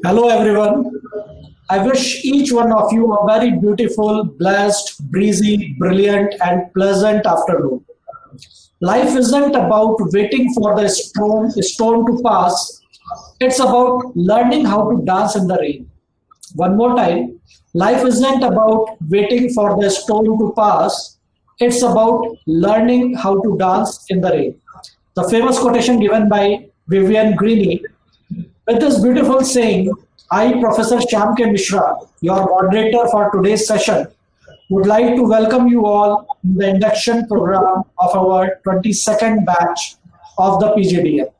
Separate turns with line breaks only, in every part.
Hello, everyone. I wish each one of you a very beautiful, blessed, breezy, brilliant, and pleasant afternoon. Life isn't about waiting for the storm to pass, it's about learning how to dance in the rain. One more time, life isn't about waiting for the storm to pass, it's about learning how to dance in the rain. The famous quotation given by Vivian Greeny. With this beautiful saying, I, Professor Shyam K. Mishra, your moderator for today's session, would like to welcome you all in the induction program of our 22nd batch of the PGDM.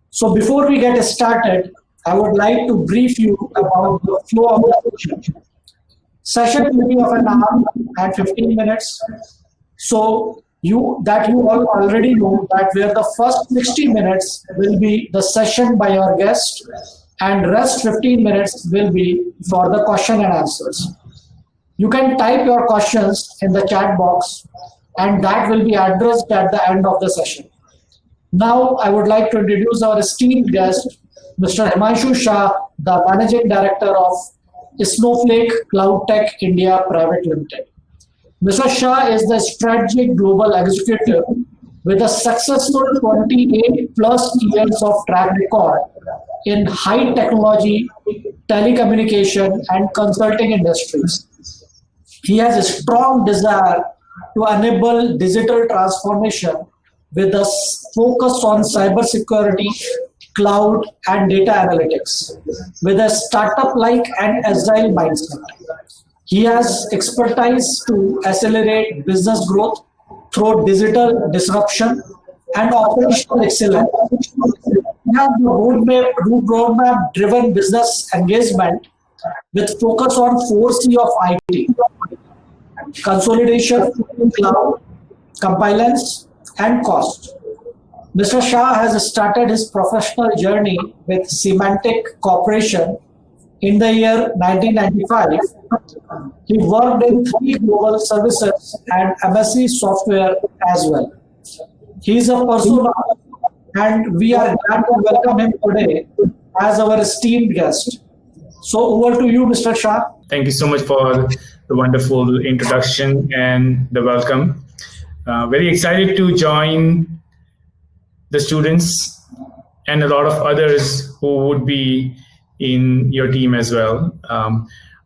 So before we get started, I would like to brief you about the flow of the session. Session will be of an hour and 15 minutes. So you all already know that where the first 60 minutes will be the session by our guest and rest 15 minutes will be for the question and answers. You can type your questions in the chat box and that will be addressed at the end of the session. Now I would like to introduce our esteemed guest, Mr. Himanshu Shah, the Managing Director of Snowflake Cloud Tech India Private Limited. Mr. Shah is the strategic global executive with a successful 28 plus years of track record in high technology, telecommunication, and consulting industries. He has a strong desire to enable digital transformation with a focus on cybersecurity, cloud, and data analytics with a startup-like and agile mindset. He has expertise to accelerate business growth through digital disruption and operational excellence. He has the roadmap-driven business engagement with focus on 4C of IT: consolidation, cloud, compliance, and cost. Mr. Shah has started his professional journey with Semantic Corporation in the year 1995. He worked in 3 global services and MSc software as well. He is a persona and we are glad to welcome him today as our esteemed guest. So over to you, Mr. Shah.
Thank you so much for the wonderful introduction and the welcome. Very excited to join the students and a lot of others who would be in your team as well.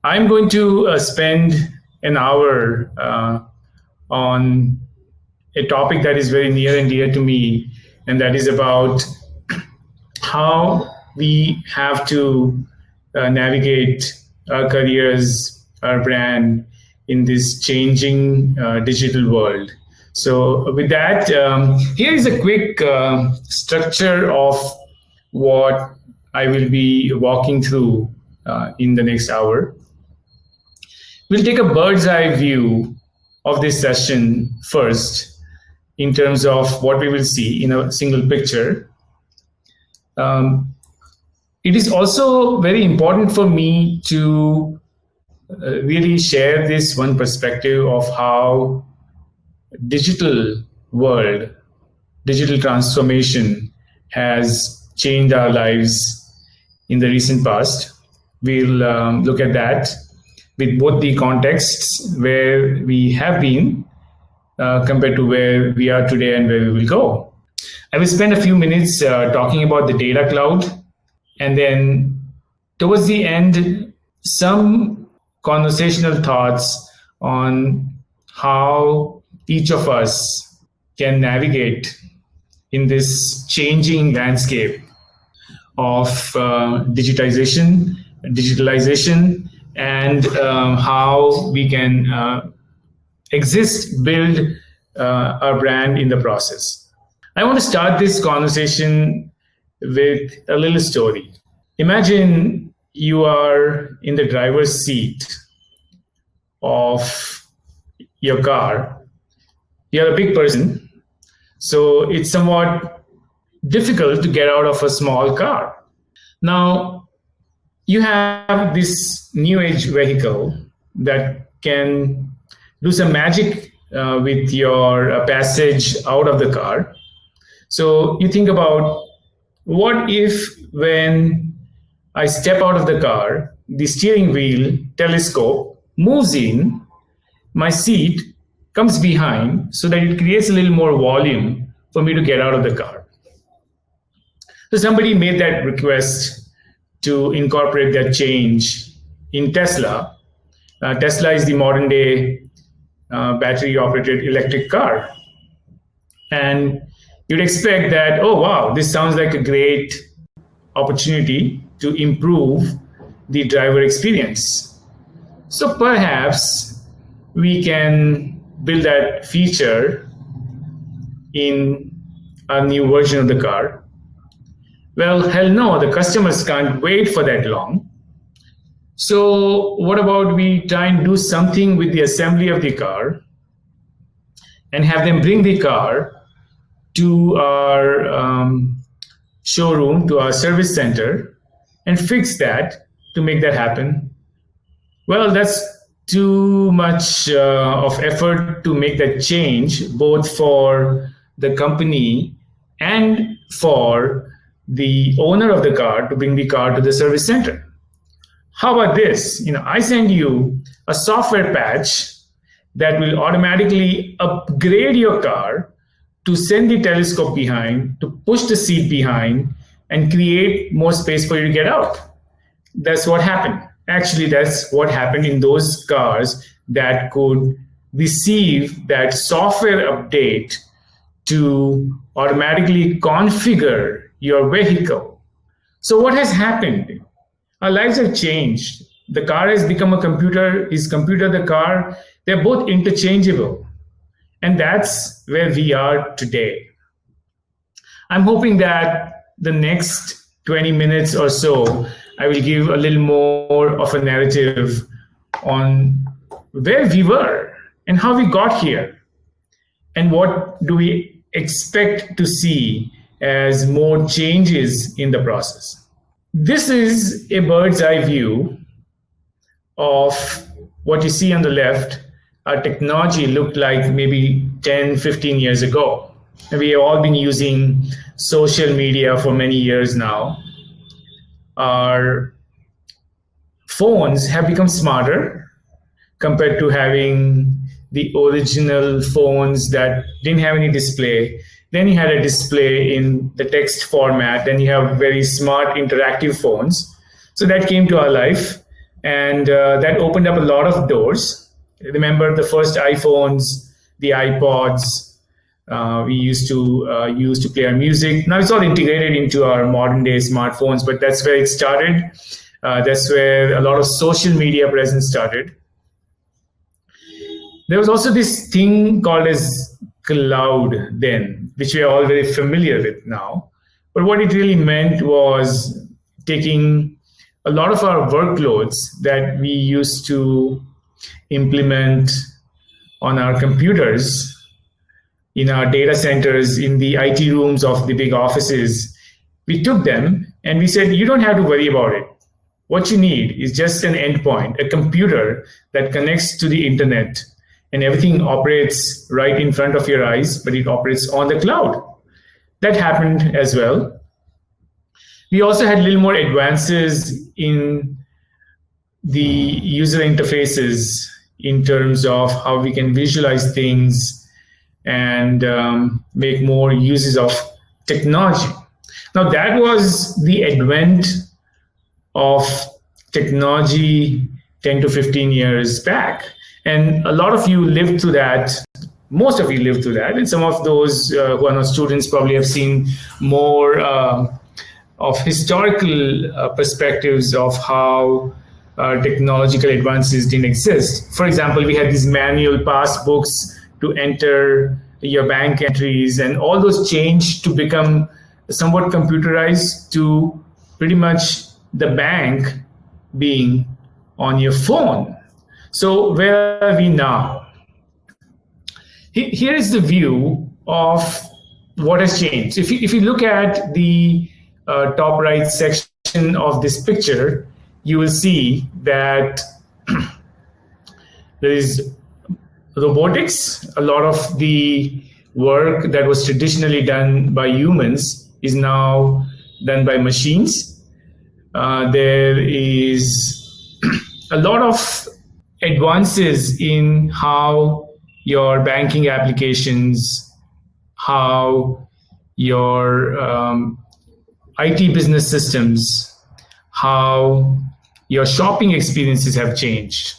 I'm going to spend an hour on a topic that is very near and dear to me, and that is about how we have to navigate our careers, our brand in this changing digital world. So with that, here is a quick structure of what I will be walking through in the next hour. We'll take a bird's eye view of this session first in terms of what we will see in a single picture. It is also very important for me to really share this one perspective of how digital world, digital transformation has changed our lives in the recent past. We'll look at that with both the contexts where we have been compared to where we are today and where we will go. I will spend a few minutes talking about the data cloud, and then towards the end, some conversational thoughts on how each of us can navigate in this changing landscape of digitalization, and how we can build our brand in the process. I want to start this conversation with a little story. Imagine you are in the driver's seat of your car. You're a big person, so it's somewhat difficult to get out of a small car. Now, you have this new age vehicle that can do some magic with your passage out of the car. So you think about, what if when I step out of the car, the steering wheel telescope moves in, my seat comes behind so that it creates a little more volume for me to get out of the car. So somebody made that request to incorporate that change in Tesla. Tesla is the modern day battery operated electric car. And you'd expect that, oh, wow, this sounds like a great opportunity to improve the driver experience. So perhaps we can build that feature in a new version of the car. Well, hell no, the customers can't wait for that long. So what about we try and do something with the assembly of the car and have them bring the car to our showroom, to our service center, and fix that to make that happen? Well, that's too much of effort to make that change, both for the company and for the owner of the car to bring the car to the service center. How about this? I send you a software patch that will automatically upgrade your car to send the telescope behind, to push the seat behind, and create more space for you to get out. That's what happened. Actually, that's what happened in those cars that could receive that software update to automatically configure your vehicle. So what has happened? Our lives have changed. The car has become a computer, is computer the car. They're both interchangeable. And that's where we are today. I'm hoping that the next 20 minutes or so, I will give a little more of a narrative on where we were and how we got here and what do we expect to see as more changes in the process. This is a bird's eye view of what you see on the left. Our technology looked like maybe 10, 15 years ago. And we have all been using social media for many years now. Our phones have become smarter compared to having the original phones that didn't have any display. Then you had a display in the text format. Then you have very smart interactive phones. So that came to our life, and that opened up a lot of doors. Remember the first iPhones, the iPods, we used to use to play our music. Now it's all integrated into our modern day smartphones, but that's where it started. That's where a lot of social media presence started. There was also this thing called as cloud then, which we are all very familiar with now. But what it really meant was taking a lot of our workloads that we used to implement on our computers, in our data centers, in the IT rooms of the big offices. We took them and we said, you don't have to worry about it. What you need is just an endpoint, a computer that connects to the internet, and everything operates right in front of your eyes, but it operates on the cloud. That happened as well. We also had a little more advances in the user interfaces in terms of how we can visualize things and make more uses of technology. Now, that was the advent of technology 10 to 15 years back. And a lot of you lived through that. Most of you lived through that. And some of those who are not students probably have seen more of historical perspectives of how technological advances didn't exist. For example, we had these manual passbooks to enter your bank entries, and all those changed to become somewhat computerized to pretty much the bank being on your phone. So where are we now? Here is the view of what has changed. If you look at the top right section of this picture, you will see that there is robotics. A lot of the work that was traditionally done by humans is now done by machines. there is a lot of advances in how your banking applications, how your IT business systems, how your shopping experiences have changed.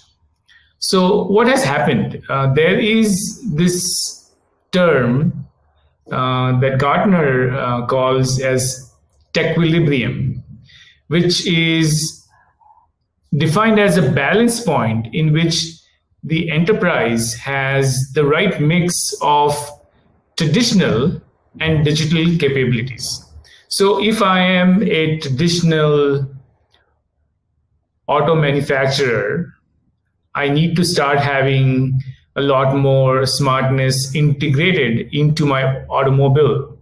So, what has happened? There is this term that Gartner calls as tequilibrium, which is defined as a balance point in which the enterprise has the right mix of traditional and digital capabilities. So if I am a traditional auto manufacturer, I need to start having a lot more smartness integrated into my automobile.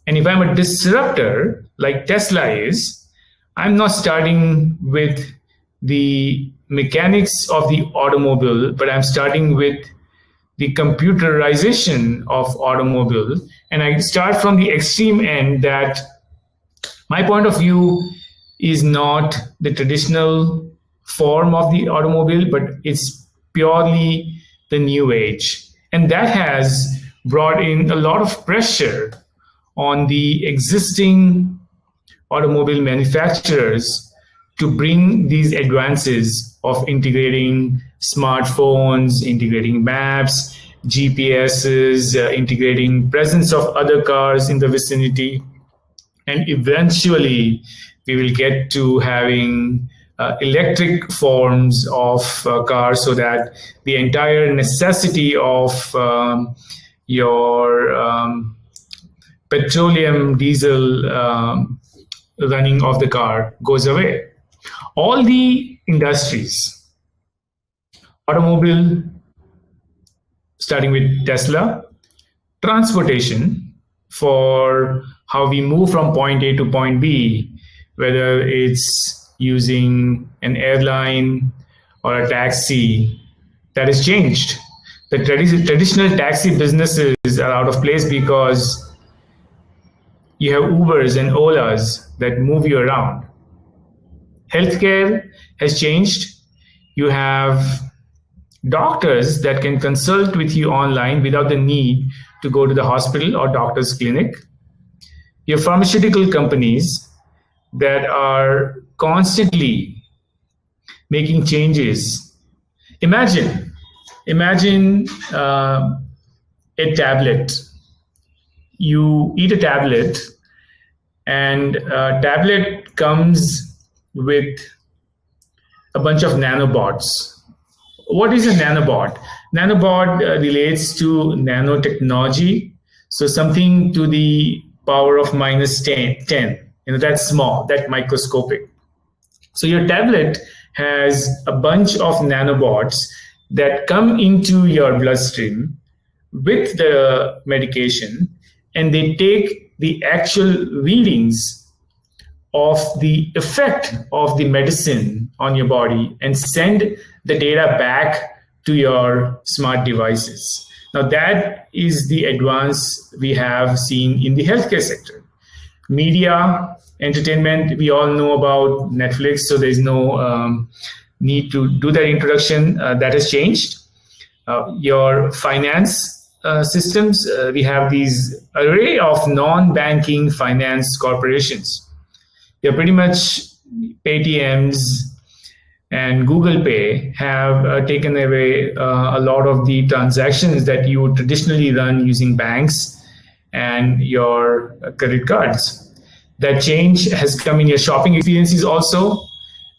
And if I'm a disruptor, like Tesla is, I'm not starting with the mechanics of the automobile, but I'm starting with the computerization of automobile. And I start from the extreme end that my point of view is not the traditional form of the automobile, but it's purely the new age. And that has brought in a lot of pressure on the existing automobile manufacturers to bring these advances of integrating smartphones, integrating maps, GPSs, integrating presence of other cars in the vicinity. And eventually, we will get to having electric forms of cars so that the entire necessity of your petroleum diesel running of the car goes away. All the industries, automobile, starting with Tesla, transportation for how we move from point A to point B, whether it's using an airline or a taxi, that has changed. The traditional taxi businesses are out of place because you have Ubers and Olas that move you around. Healthcare has changed. You have doctors that can consult with you online without the need to go to the hospital or doctor's clinic. You have pharmaceutical companies that are constantly making changes. Imagine a tablet. You eat a tablet, and a tablet comes with a bunch of nanobots. What is a nanobot? Nanobot relates to nanotechnology, so something to the power of minus 10. That's small, that microscopic. So your tablet has a bunch of nanobots that come into your bloodstream with the medication, and they take the actual readings of the effect of the medicine on your body and send the data back to your smart devices. Now that is the advance we have seen in the healthcare sector. Media, entertainment, we all know about Netflix, so there's no need to do that introduction. That has changed. Your finance systems, we have these array of non-banking finance corporations. They're pretty much Paytms and Google Pay have taken away a lot of the transactions that you would traditionally run using banks and your credit cards. That change has come in your shopping experiences also.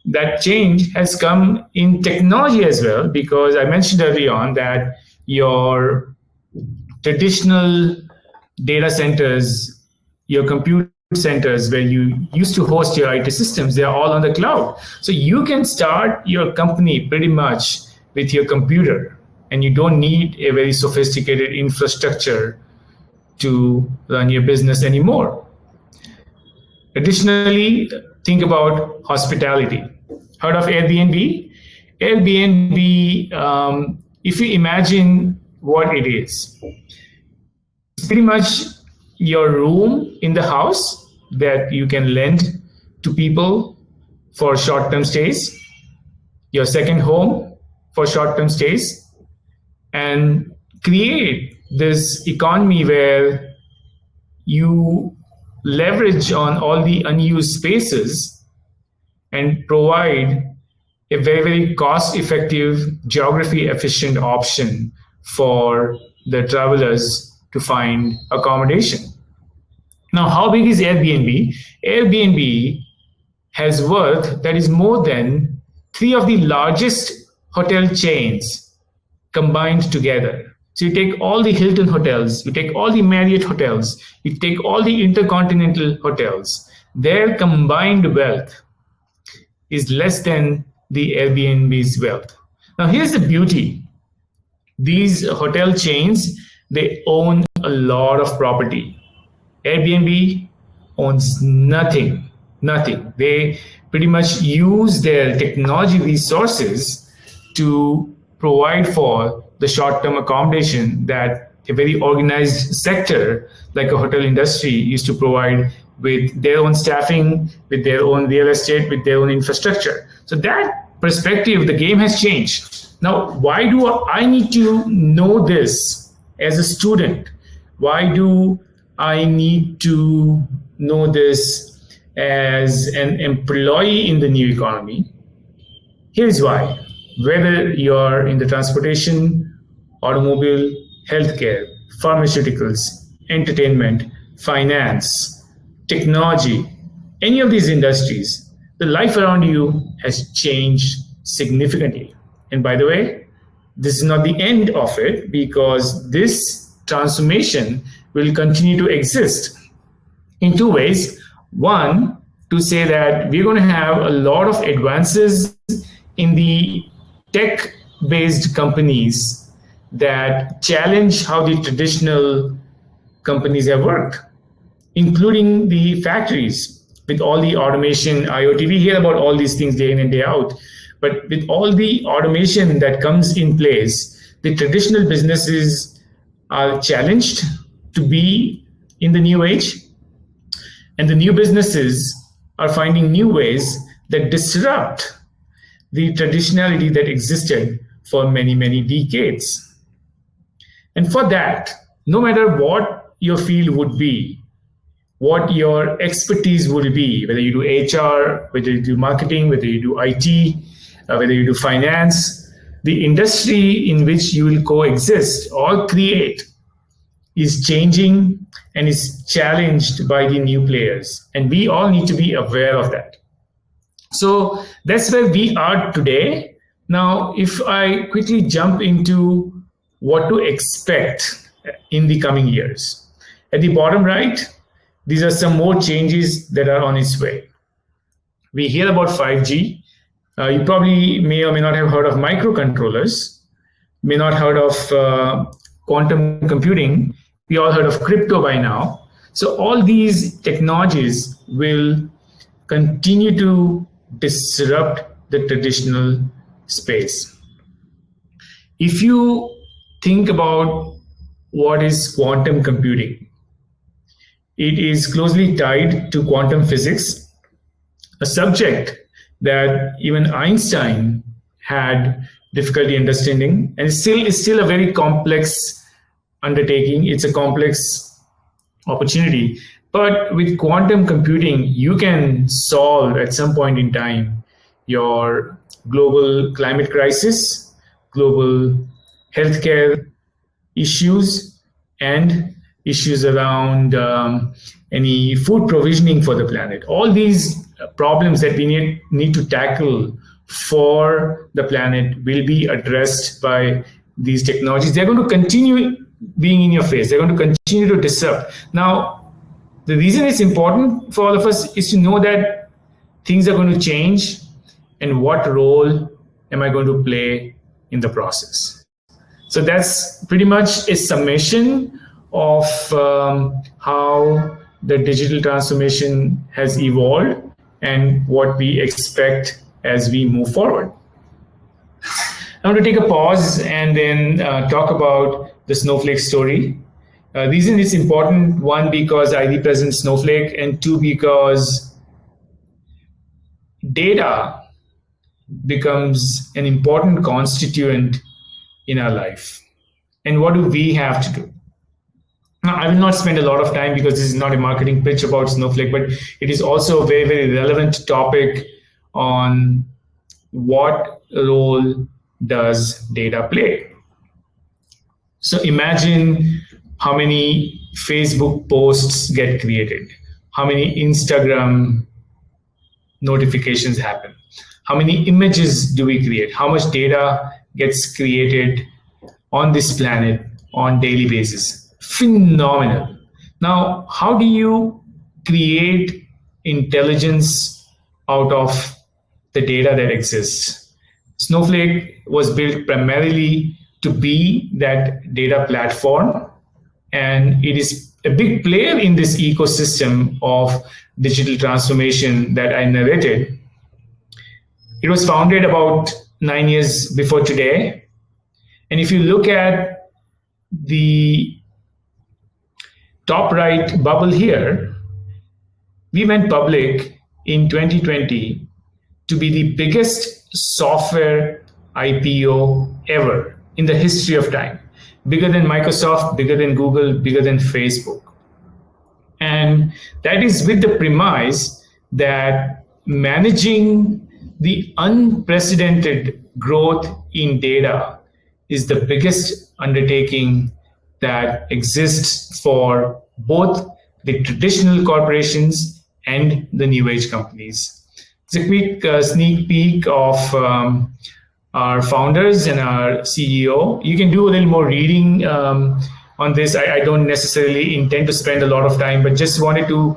That change has come in technology as well, because I mentioned early on that your traditional data centers, your compute centers where you used to host your IT systems, they are all on the cloud. So you can start your company pretty much with your computer, and you don't need a very sophisticated infrastructure to run your business anymore. Additionally, think about hospitality. Heard of Airbnb? Airbnb, if you imagine what it is, it's pretty much your room in the house that you can lend to people for short-term stays, your second home for short-term stays, and create this economy where you leverage on all the unused spaces and provide a very, very cost-effective, geography-efficient option for the travelers to find accommodation. Now, how big is Airbnb? Airbnb has worth that is more than 3 of the largest hotel chains combined together. So you take all the Hilton hotels, you take all the Marriott hotels, you take all the Intercontinental hotels, their combined wealth is less than the Airbnb's wealth. Now here's the beauty. These hotel chains, they own a lot of property. Airbnb owns nothing. They pretty much use their technology resources to provide for the short-term accommodation that a very organized sector like a hotel industry used to provide with their own staffing, with their own real estate, with their own infrastructure. So that perspective, the game has changed. Now, why do I need to know this as a student? Why do I need to know this as an employee in the new economy? Here's why. Whether you're in the transportation, automobile, healthcare, pharmaceuticals, entertainment, finance, technology, any of these industries, the life around you has changed significantly. And by the way, this is not the end of it, because this transformation will continue to exist in 2 ways. One, to say that we're going to have a lot of advances in the tech-based companies that challenge how the traditional companies have worked, including the factories with all the automation, IoT. We hear about all these things day in and day out, but with all the automation that comes in place, the traditional businesses are challenged to be in the new age, and the new businesses are finding new ways that disrupt the traditionality that existed for many, many decades. And for that, no matter what your field would be, what your expertise will be, whether you do HR, whether you do marketing, whether you do IT, whether you do finance, the industry in which you will coexist or create is changing and is challenged by the new players. And we all need to be aware of that. So that's where we are today. Now, if I quickly jump into what to expect in the coming years. At the bottom right, these are some more changes that are on its way. We hear about 5G. You probably may or may not have heard of microcontrollers, may not heard of quantum computing. We all heard of crypto by now. So all these technologies will continue to disrupt the traditional space. If you think about what is quantum computing, it is closely tied to quantum physics, a subject that even Einstein had difficulty understanding, and is still a very complex undertaking. It's a complex opportunity. But with quantum computing, you can solve at some point in time your global climate crisis, global healthcare issues, and issues around any food provisioning for the planet. All these problems that we need to tackle for the planet will be addressed by these technologies. They're going to continue being in your face. They're going to continue to disrupt. Now, the reason it's important for all of us is to know that things are going to change, and what role am I going to play in the process. So that's pretty much a summation of how the digital transformation has evolved and what we expect as we move forward. I'm going to take a pause and then talk about the Snowflake story. Reason it's important, one, because I represent Snowflake, and two, because data becomes an important constituent in our life. And what do we have to do? Now, I will not spend a lot of time because this is not a marketing pitch about Snowflake, but it is also a very, very relevant topic on what role does data play. So imagine how many Facebook posts get created, how many Instagram notifications happen, how many images do we create, how much data gets created on this planet on daily basis. Phenomenal. Now, how do you create intelligence out of the data that exists? Snowflake was built primarily to be that data platform, and it is a big player in this ecosystem of digital transformation that I narrated. It was founded about 9 years before today. And if you look at the top right bubble here, we went public in 2020 to be the biggest software IPO ever in the history of time. Bigger than Microsoft, bigger than Google, bigger than Facebook. And that is with the premise that managing the unprecedented growth in data is the biggest undertaking that exists for both the traditional corporations and the new age companies. It's a quick sneak peek of our founders and our CEO. You can do a little more reading on this. I don't necessarily intend to spend a lot of time, but just wanted to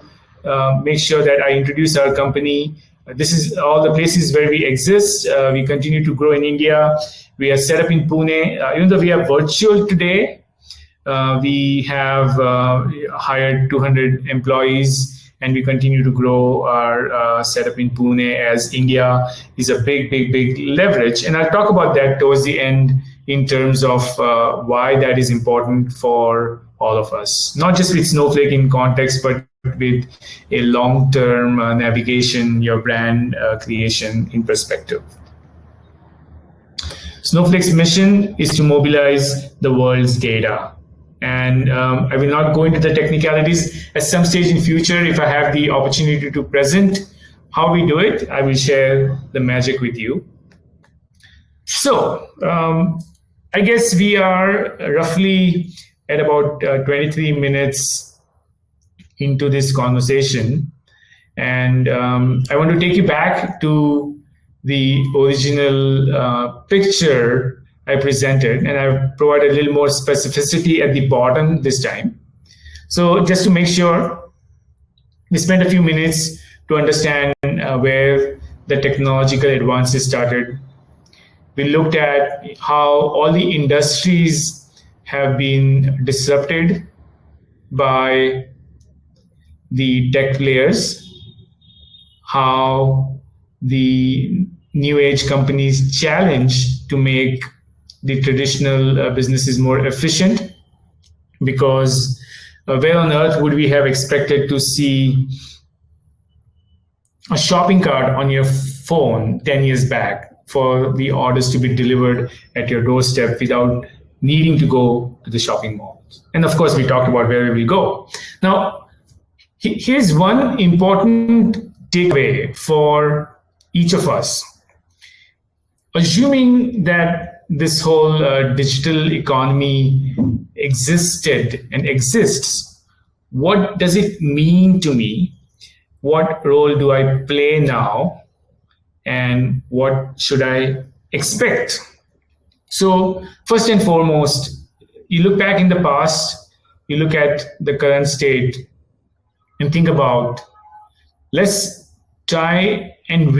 make sure that I introduce our company. This is all the places where we exist. We continue to grow in India. We are set up in Pune. Even though we are virtual today, we have hired 200 employees, and we continue to grow our setup in Pune as India is a big leverage. And I'll talk about that towards the end in terms of why that is important for all of us, not just with Snowflake in context, but with a long-term navigation, your brand creation in perspective. Snowflake's mission is to mobilize the world's data. And I will not go into the technicalities. At some stage in future, if I have the opportunity to present how we do it, I will share the magic with you. So I guess we are roughly at about 23 minutes into this conversation. And I want to take you back to the original picture I presented, and I've provided a little more specificity at the bottom this time. So just to make sure, we spent a few minutes to understand where the technological advances started. We looked at how all the industries have been disrupted by the tech players, how the new age companies challenge to make the traditional businesses more efficient, because where on earth would we have expected to see a shopping cart on your phone 10 years back for the orders to be delivered at your doorstep without needing to go to the shopping mall? And of course, we talked about where we go. Now, here's one important takeaway for each of us. Assuming that this whole digital economy existed and exists, what does it mean to me? What role do I play now? And what should I expect? So first and foremost, you look back in the past, you look at the current state and think about, let's try and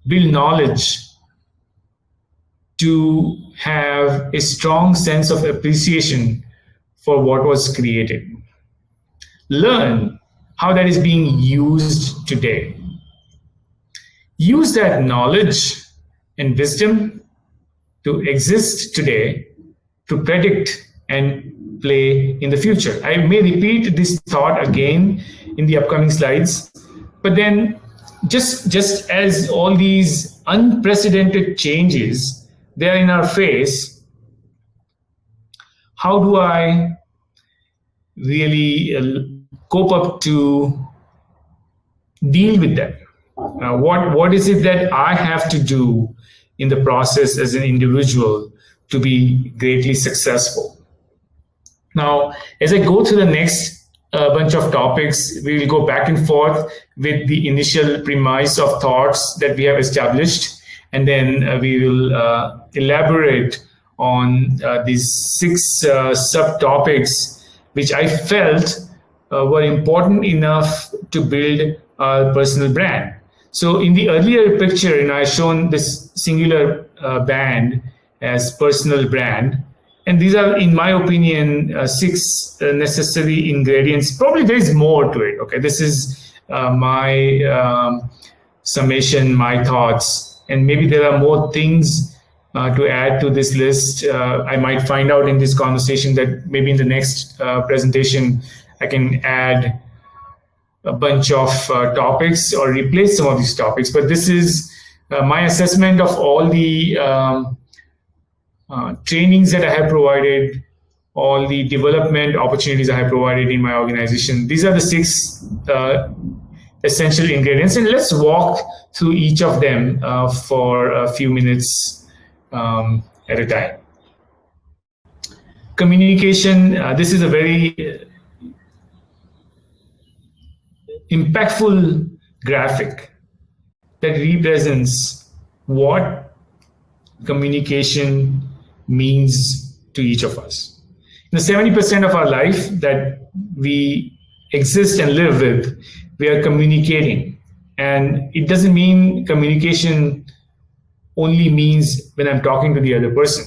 build knowledge to have a strong sense of appreciation for what was created. Learn how that is being used today. Use that knowledge and wisdom to exist today to predict and play in the future. I may repeat this thought again in the upcoming slides, But then, just as all these unprecedented changes, they are in our face, how do I really cope up to deal with that? What is it that I have to do in the process as an individual to be greatly successful? Now, as I go through the next bunch of topics, we will go back and forth with the initial premise of thoughts that we have established, and then we will elaborate on these 6 subtopics which I felt were important enough to build our personal brand. So in the earlier picture, I've shown this singular band as personal brand. And these are, in my opinion, 6 necessary ingredients. Probably there is more to it. Okay, this is my summation, my thoughts, and maybe there are more things to add to this list. I might find out in this conversation that maybe in the next presentation I can add a bunch of topics or replace some of these topics. But this is my assessment of all the trainings that I have provided, all the development opportunities I have provided in my organization. These are the 6 essential ingredients, and let's walk through each of them for a few minutes at a time. Communication, this is a very impactful graphic that represents what communication means to each of us. 70% of our life that we exist and live with, we are communicating. And it doesn't mean communication only means when I'm talking to the other person.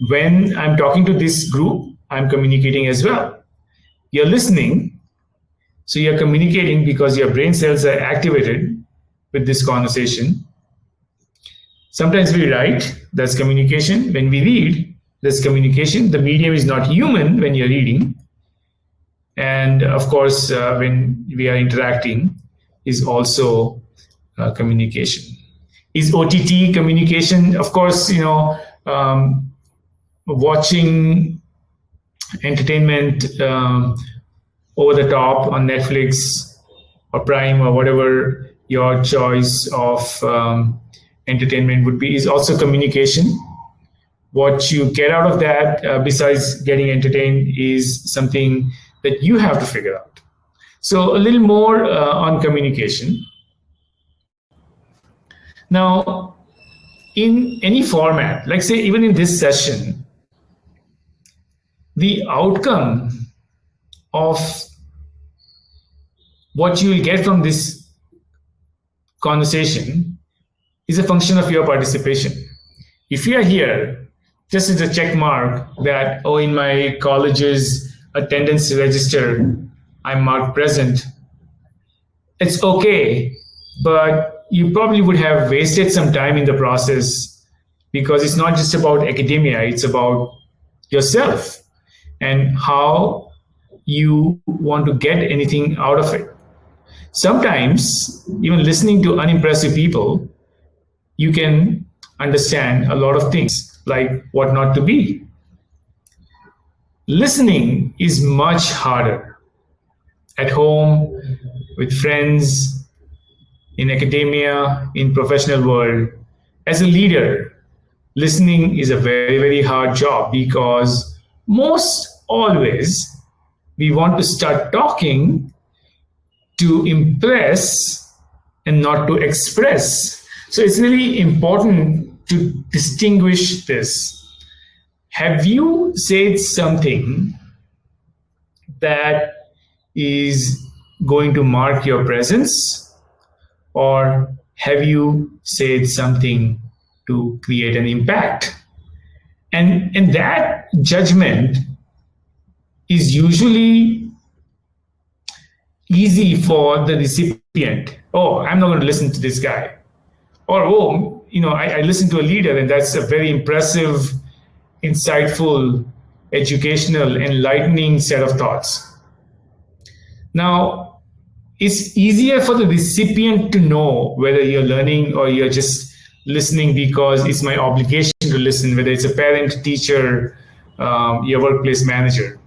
When I'm talking to this group, I'm communicating as well. You're listening, so you're communicating because your brain cells are activated with this conversation. Sometimes we write, that's communication. When we read, that's communication. The medium is not human when you're reading. And of course, when we are interacting, is also communication. Is OTT communication? Of course, watching entertainment over the top on Netflix or Prime or whatever your choice of entertainment would be is also communication. What you get out of that, besides getting entertained, is something that you have to figure out. So a little more on communication. Now, in any format, like say even in this session, the outcome of what you will get from this conversation is a function of your participation. If you are here, just as a check mark that, oh, in my college's attendance register, I'm marked present, it's okay, but you probably would have wasted some time in the process, because it's not just about academia, it's about yourself and how you want to get anything out of it. Sometimes, even listening to unimpressive people, you can understand a lot of things, like what not to be. Listening is much harder at home, with friends, in academia, in professional world. As a leader, listening is a very, very hard job, because most always we want to start talking to impress and not to express. So it's really important to distinguish this. Have you said something that is going to mark your presence, or have you said something to create an impact? And that judgment is usually easy for the recipient. Oh, I'm not going to listen to this guy. Or, oh, I listened to a leader, and that's a very impressive, insightful, educational, enlightening set of thoughts. Now, it's easier for the recipient to know whether you're learning or you're just listening because it's my obligation to listen, whether it's a parent, teacher, your workplace manager.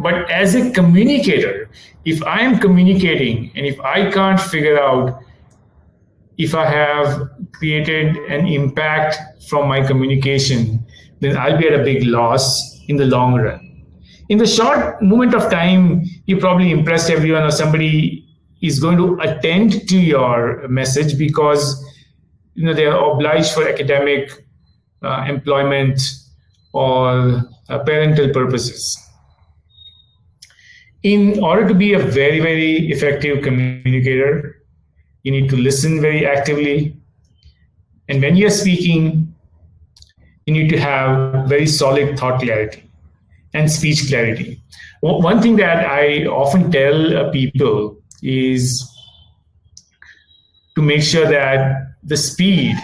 But as a communicator, if I am communicating and if I can't figure out if I have created an impact from my communication, then I'll be at a big loss in the long run. In the short moment of time, you probably impressed everyone, or somebody is going to attend to your message because they are obliged for academic, employment, or parental purposes. In order to be a very, very effective communicator, you need to listen very actively. And when you're speaking, you need to have very solid thought clarity and speech clarity. One thing that I often tell people is to make sure that the speed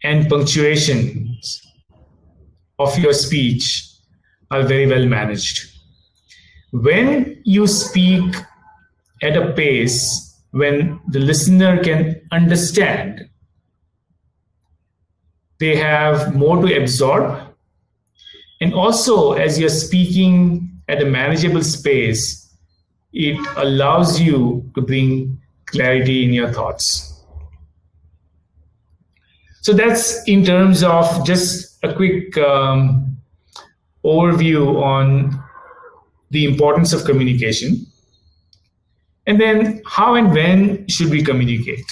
and punctuations of your speech are very well managed. When you speak at a pace when the listener can understand, they have more to absorb. And also, as you're speaking at a manageable space, it allows you to bring clarity in your thoughts. So that's in terms of just a quick overview on the importance of communication. And then how and when should we communicate?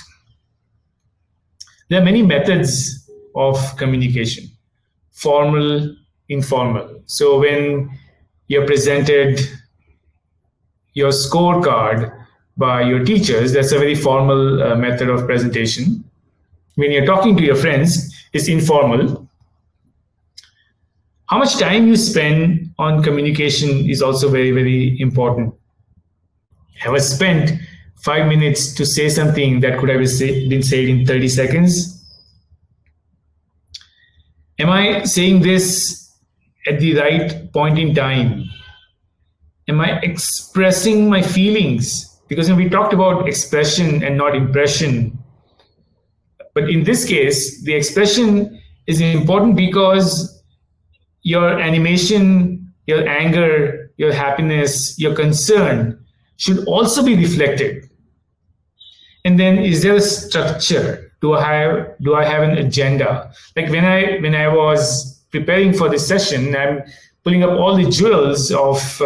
There are many methods of communication, formal, informal. So when you're presented your scorecard by your teachers, that's a very formal method of presentation. When you're talking to your friends, it's informal. How much time you spend on communication is also very, very important. Have I spent 5 minutes to say something that could have been said in 30 seconds? Am I saying this at the right point in time? Am I expressing my feelings? Because we talked about expression and not impression. But in this case, the expression is important because your animation, your anger, your happiness, your concern should also be reflected. And then, is there a structure? Do I have an agenda? Like when I was preparing for this session, I'm pulling up all the jewels of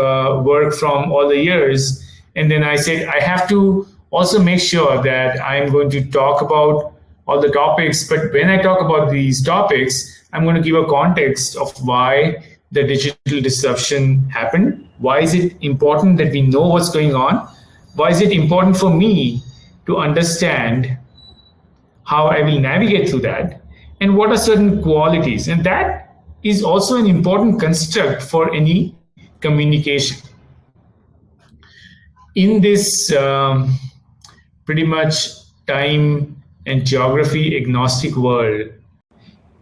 work from all the years, and then I said I have to also make sure that I'm going to talk about all the topics. But when I talk about these topics, I'm going to give a context of why the digital disruption happened. Why is it important that we know what's going on? Why is it important for me to understand how I will navigate through that? And what are certain qualities? And that is also an important construct for any communication. In this pretty much time and geography agnostic world,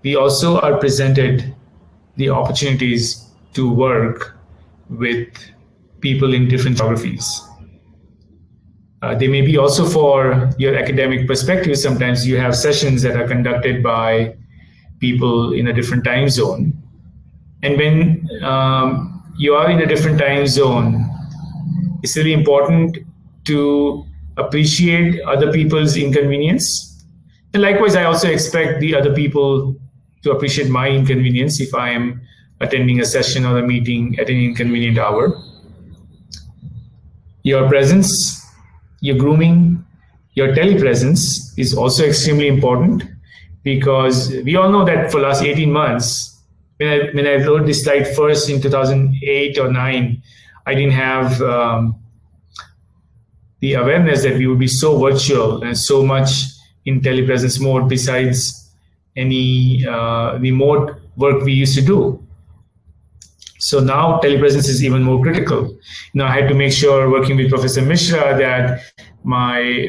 we also are presented the opportunities to work with people in different geographies. They may be also for your academic perspective. Sometimes you have sessions that are conducted by people in a different time zone. And when you are in a different time zone, it's really important to appreciate other people's inconvenience. And likewise, I also expect the other people to appreciate my inconvenience if I am attending a session or a meeting at an inconvenient hour. Your presence, your grooming, your telepresence is also extremely important, because we all know that for the last 18 months, when I wrote this slide first in 2008 or 9, I didn't have the awareness that we would be so virtual and so much in telepresence mode besides any remote work we used to do. So now telepresence is even more critical. Now I had to make sure, working with Professor Mishra, that my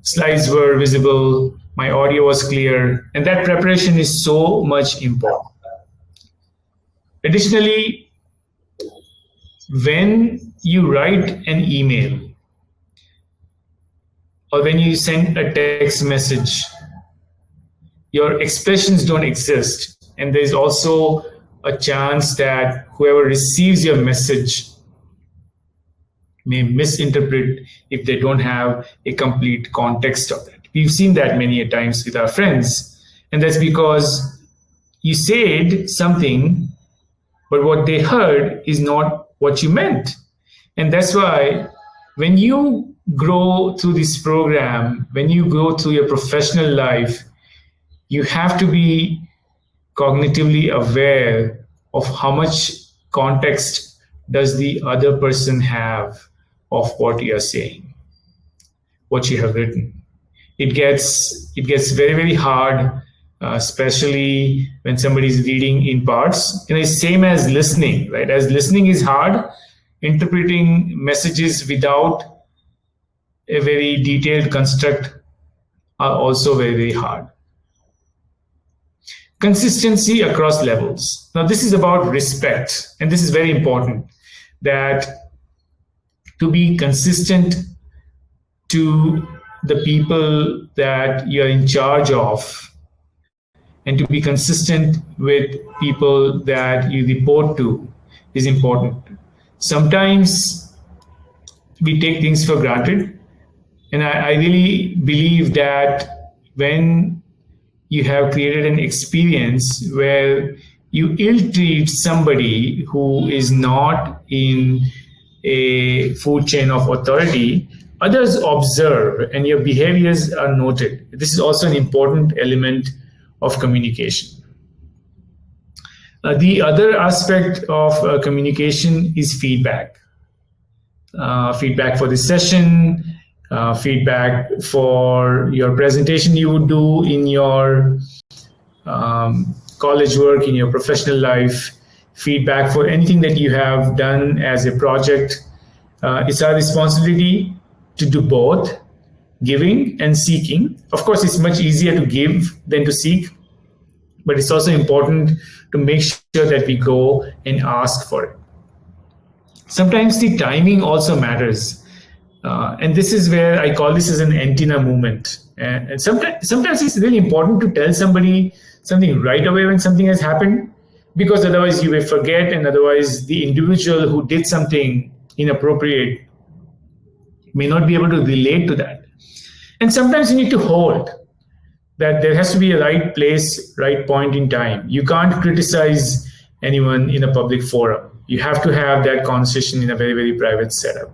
slides were visible, my audio was clear, and that preparation is so much important. Additionally, when you write an email or when you send a text message, your expressions don't exist. And there's also a chance that whoever receives your message may misinterpret if they don't have a complete context of it. We've seen that many a times with our friends. And that's because you said something, but what they heard is not what you meant. And that's why when you grow through this program, when you go through your professional life, you have to be cognitively aware of how much context does the other person have of what you are saying, what you have written. It gets very, very hard, especially when somebody is reading in parts. It's same as listening, right? As listening is hard, interpreting messages without a very detailed construct are also very, very hard. Consistency across levels. Now, this is about respect, and this is very important, that to be consistent to the people that you're in charge of and to be consistent with people that you report to is important. Sometimes we take things for granted, and I really believe that when you have created an experience where you ill-treat somebody who is not in a food chain of authority, others observe and your behaviors are noted. This is also an important element of communication. The other aspect of communication is feedback. Feedback for this session, feedback for your presentation you would do in your college work, in your professional life, feedback for anything that you have done as a project. It's our responsibility to do both, giving and seeking. Of course, it's much easier to give than to seek, but it's also important to make sure that we go and ask for it. Sometimes the timing also matters. And this is where I call this as an antenna movement. And sometimes it's really important to tell somebody something right away when something has happened, because otherwise you may forget, and otherwise the individual who did something inappropriate may not be able to relate to that. And sometimes you need to hold that there has to be a right place, right point in time. You can't criticize anyone in a public forum. You have to have that conversation in a very, very private setup.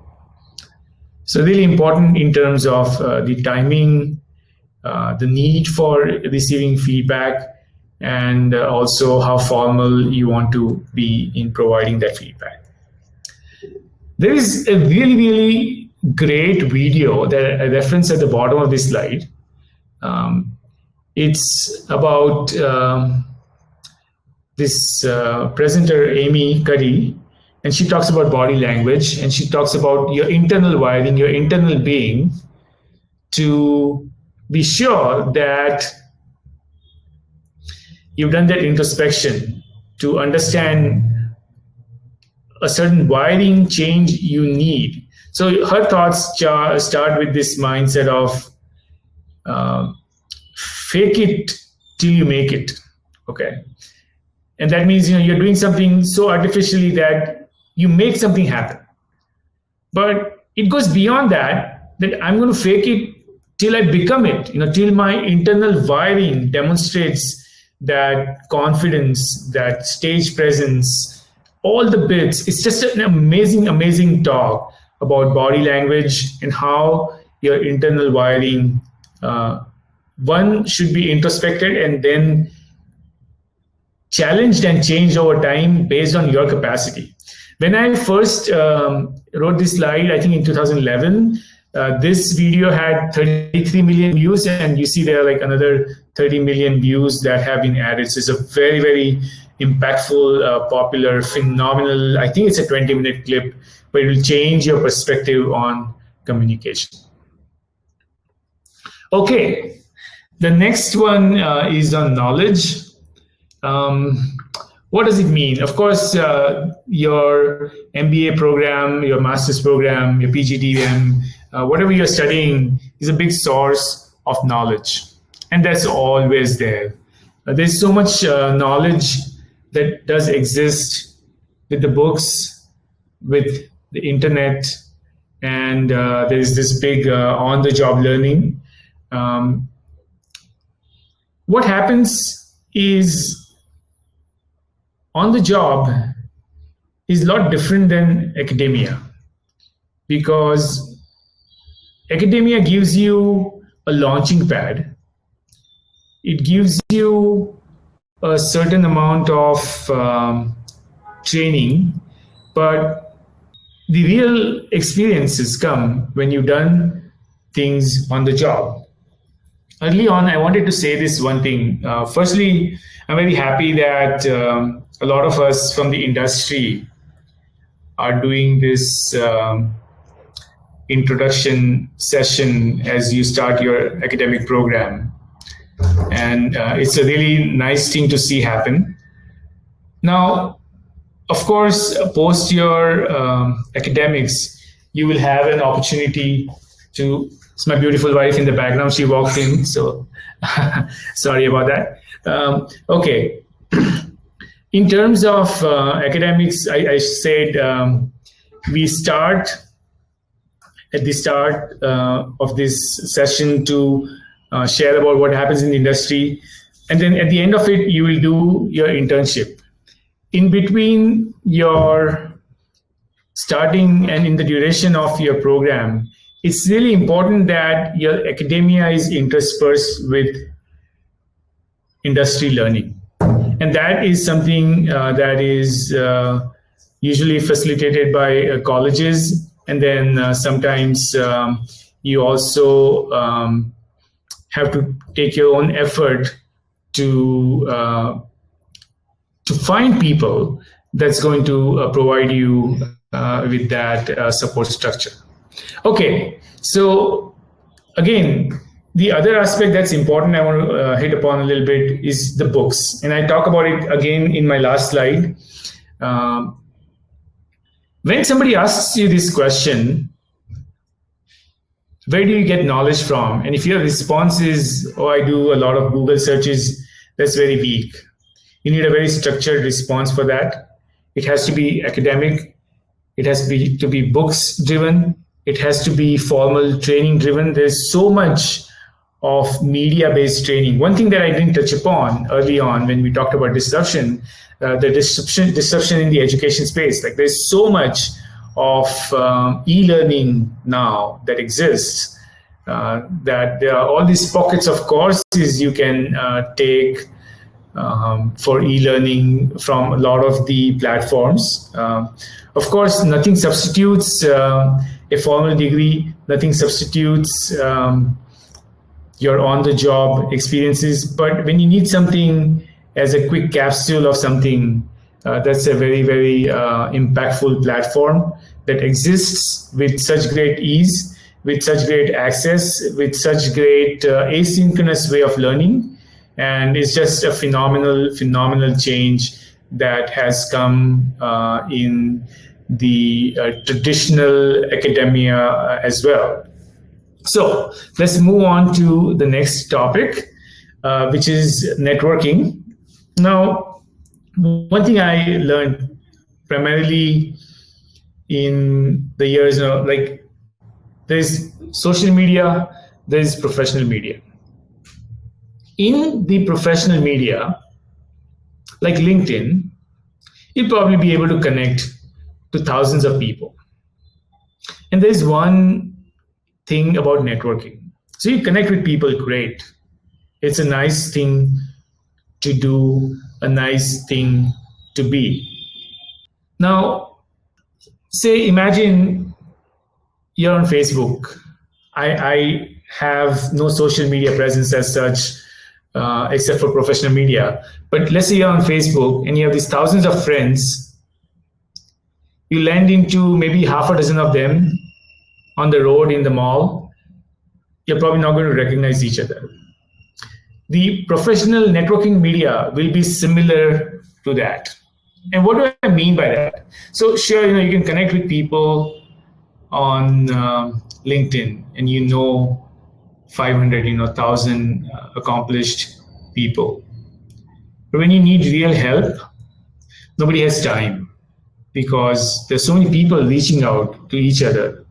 So really important in terms of the timing, the need for receiving feedback, and also how formal you want to be in providing that feedback. There is a really, really great video that I reference at the bottom of this slide. It's about this presenter, Amy Cuddy, and she talks about body language, and she talks about your internal wiring, your internal being, to be sure that you've done that introspection to understand a certain wiring change you need. So her thoughts start with this mindset of fake it till you make it. Okay. And that means, you're doing something so artificially that you make something happen. But it goes beyond that I'm going to fake it till I become it, till my internal wiring demonstrates that confidence, that stage presence, all the bits. It's just an amazing, amazing talk about body language and how your internal wiring, one should be introspected and then challenged and changed over time based on your capacity. When I first wrote this slide, I think in 2011, this video had 33 million views, and you see there are like another 30 million views that have been added. So it's a very, very impactful, popular, phenomenal. I think it's a 20-minute clip, but it will change your perspective on communication. Okay, the next one is on knowledge. What does it mean? Of course, your MBA program, your master's program, your PGDM, whatever you're studying is a big source of knowledge. And that's always there. There's so much knowledge that does exist with the books, with the internet, and there's this big on-the-job learning. What happens is on the job is a lot different than academia, because academia gives you a launching pad. It gives you a certain amount of training, but the real experiences come when you've done things on the job. Early on, I wanted to say this one thing. Firstly, I'm very happy that a lot of us from the industry are doing this introduction session as you start your academic program. And it's a really nice thing to see happen. Now, of course, post your academics, you will have an opportunity to. It's my beautiful wife in the background. She walked in, so sorry about that. Okay. In terms of academics, I said we start at the start of this session to share about what happens in the industry. And then at the end of it, you will do your internship. In between your starting and in the duration of your program, it's really important that your academia is interspersed with industry learning. And that is something that is usually facilitated by colleges. And then sometimes you also have to take your own effort to find people that's going to provide you with that support structure. Okay, so again, the other aspect that's important I want to hit upon a little bit is the books. And I talk about it again in my last slide. When somebody asks you this question, where do you get knowledge from? And if your response is, oh, I do a lot of Google searches, that's very weak. You need a very structured response for that. It has to be academic. It has to be books driven. It has to be formal training driven. There's so much of media based training. One thing that I didn't touch upon early on when we talked about disruption, the disruption in the education space. Like there's so much of e-learning now that exists that there are all these pockets of courses you can take for e-learning from a lot of the platforms. Of course, nothing substitutes a formal degree, nothing substitutes your on-the-job experiences. But when you need something as a quick capsule of something, that's a very, very impactful platform that exists with such great ease, with such great access, with such great asynchronous way of learning. And it's just a phenomenal change that has come in the traditional academia as well. So let's move on to the next topic, which is networking. Now, one thing I learned primarily in the years, like there's social media, there's professional media. In the professional media, like LinkedIn, you'll probably be able to connect to thousands of people. And there's one thing about networking. So you connect with people, great. It's a nice thing to do, a nice thing to be. Now, say, imagine you're on Facebook. I have no social media presence as such, except for professional media. But let's say you're on Facebook and you have these thousands of friends. You land into maybe half a dozen of them on the road, in the mall. You're probably not going to recognize each other. The professional networking media will be similar to that. And what do I mean by that? So sure, you can connect with people on LinkedIn, and 500, 1,000 accomplished people. But when you need real help, nobody has time because there's so many people reaching out to each other,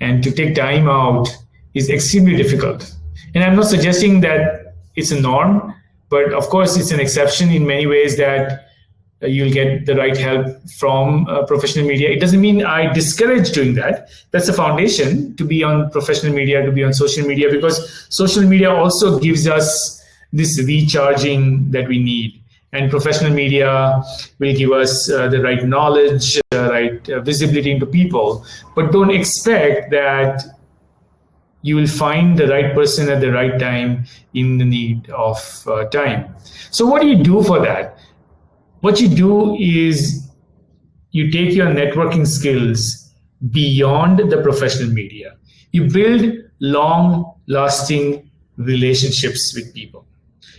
and to take time out is extremely difficult. And I'm not suggesting that it's a norm, but of course it's an exception in many ways that you'll get the right help from professional media. It doesn't mean I discourage doing that. That's the foundation, to be on professional media, to be on social media, because social media also gives us this recharging that we need. And professional media will give us the right knowledge, right visibility into people. But don't expect that you will find the right person at the right time in the need of time. So what do you do for that? What you do is you take your networking skills beyond the professional media. You build long-lasting relationships with people.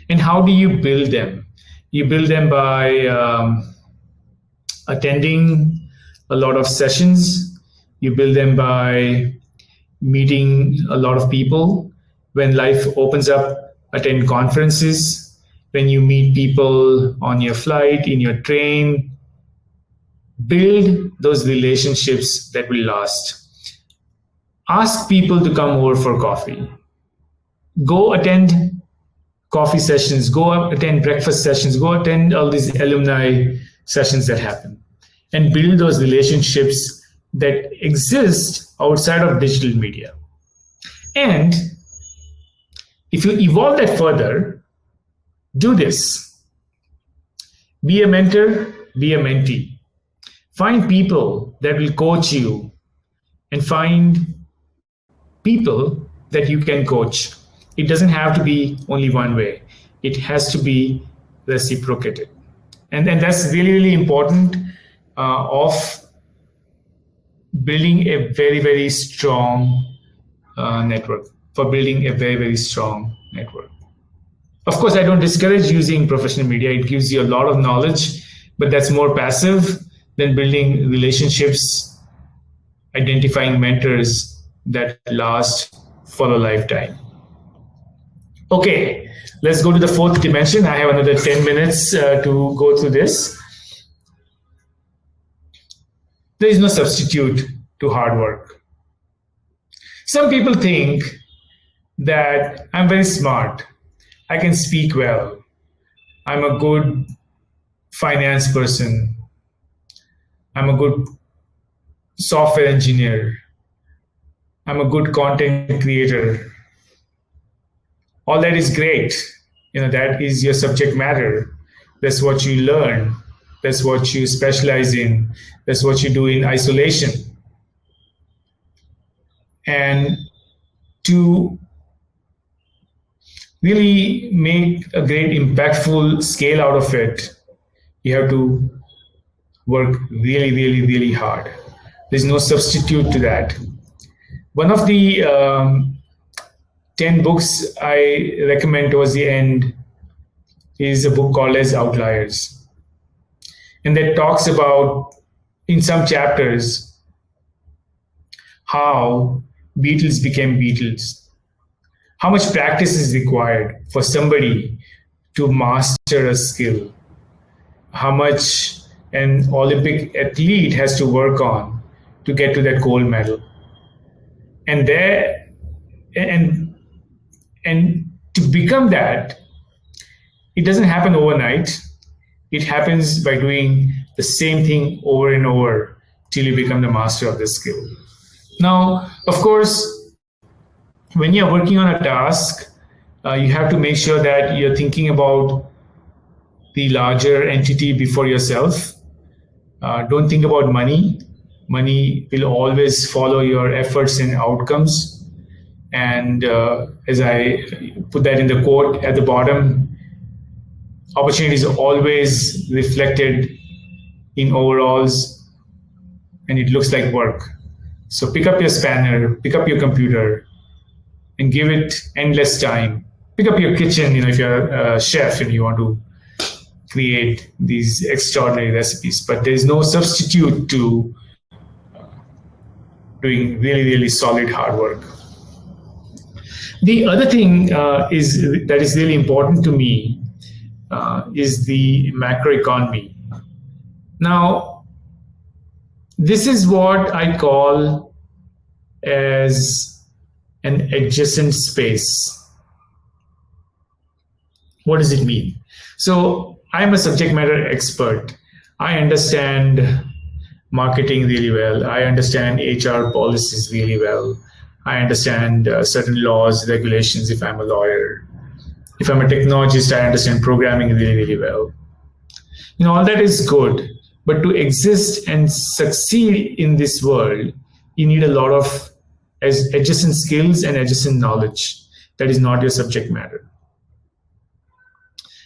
And how do you build them? You build them by attending a lot of sessions. You build them by meeting a lot of people. When life opens up, attend conferences. When you meet people on your flight, in your train, build those relationships that will last. Ask people to come over for coffee. Go attend coffee sessions, go attend breakfast sessions, go attend all these alumni sessions that happen, and build those relationships that exist outside of digital media. And if you evolve that further, do this. Be a mentor, be a mentee. Find people that will coach you, and find people that you can coach. It doesn't have to be only one way. It has to be reciprocated. And that's really, really important of building a very, very strong network, for building a very, very strong network. Of course, I don't discourage using professional media. It gives you a lot of knowledge, but that's more passive than building relationships, identifying mentors that last for a lifetime. Okay, let's go to the fourth dimension. I have another 10 minutes to go through this. There is no substitute to hard work. Some people think that I'm very smart. I can speak well. I'm a good finance person. I'm a good software engineer. I'm a good content creator. All that is great. That is your subject matter. That's what you learn. That's what you specialize in. That's what you do in isolation. And to really make a great impactful scale out of it, you have to work really, really, really hard. There's no substitute to that. One of the 10 books I recommend towards the end is a book called as Outliers. And that talks about, in some chapters, how Beatles became Beatles. How much practice is required for somebody to master a skill? How much an Olympic athlete has to work on to get to that gold medal? And to become that, it doesn't happen overnight. It happens by doing the same thing over and over till you become the master of the skill. Now, of course, when you're working on a task, you have to make sure that you're thinking about the larger entity before yourself. Don't think about money. Money will always follow your efforts and outcomes. And as I put that in the quote at the bottom, opportunity is always reflected in overalls, and it looks like work. So pick up your spanner, pick up your computer, and give it endless time. Pick up your kitchen, if you're a chef and you want to create these extraordinary recipes, but there is no substitute to doing really, really solid hard work. The other thing is that is really important to me is the macroeconomy. Now, this is what I call as an adjacent space. What does it mean? So I'm a subject matter expert. I understand marketing really well. I understand HR policies really well. I understand certain laws, regulations if I'm a lawyer. If I'm a technologist, I understand programming really, really well. All that is good. But to exist and succeed in this world, you need a lot of adjacent skills and adjacent knowledge that is not your subject matter.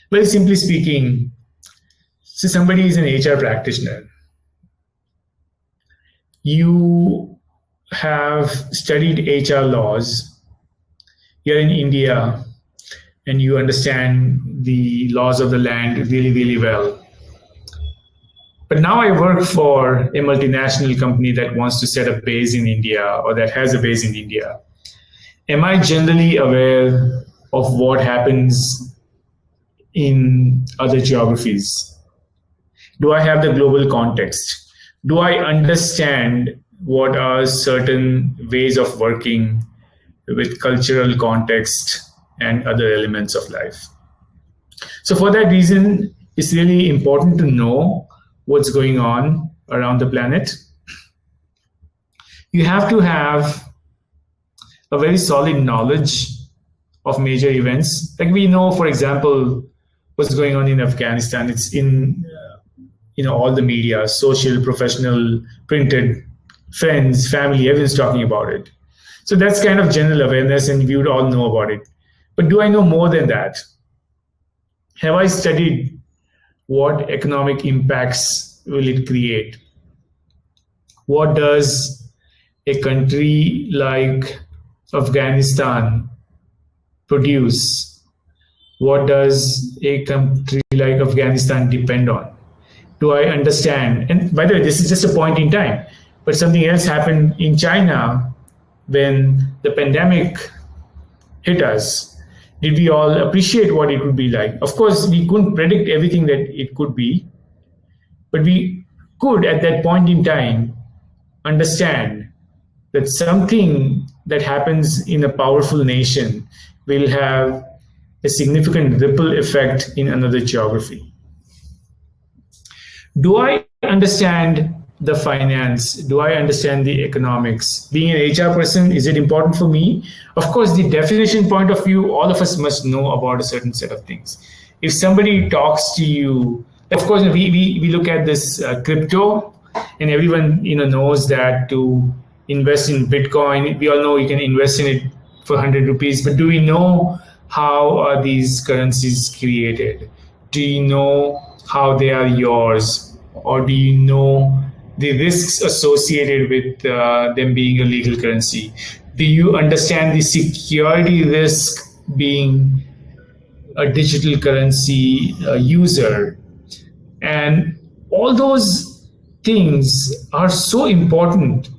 Very simply speaking, so somebody is an HR practitioner. You have studied HR laws. You're in India and you understand the laws of the land really, really well. But now I work for a multinational company that wants to set up base in India or that has a base in India. Am I generally aware of what happens in other geographies? Do I have the global context? Do I understand what are certain ways of working with cultural context and other elements of life? So for that reason, it's really important to know what's going on around the planet. You have to have a very solid knowledge of major events. Like we know, for example, what's going on in Afghanistan. It's in all the media, social, professional, printed, friends, family, everyone's talking about it. So that's kind of general awareness and we would all know about it. But do I know more than that? Have I studied what economic impacts will it create? What does a country like Afghanistan produce? What does a country like Afghanistan depend on? Do I understand? And by the way, this is just a point in time, but something else happened in China when the pandemic hit us. Did we all appreciate what it would be like? Of course, we couldn't predict everything that it could be, but we could at that point in time understand that something that happens in a powerful nation will have a significant ripple effect in another geography. Do I understand the finance? Do I understand the economics? Being an HR person, is it important for me? Of course, the definition point of view, all of us must know about a certain set of things. If somebody talks to you, of course, we look at this crypto, and everyone knows that to invest in Bitcoin, we all know you can invest in it for 100 rupees, but do we know how are these currencies created? Do you know how they are yours? Or do you know the risks associated with them being a legal currency? Do you understand the security risk being a digital currency user? And all those things are so important.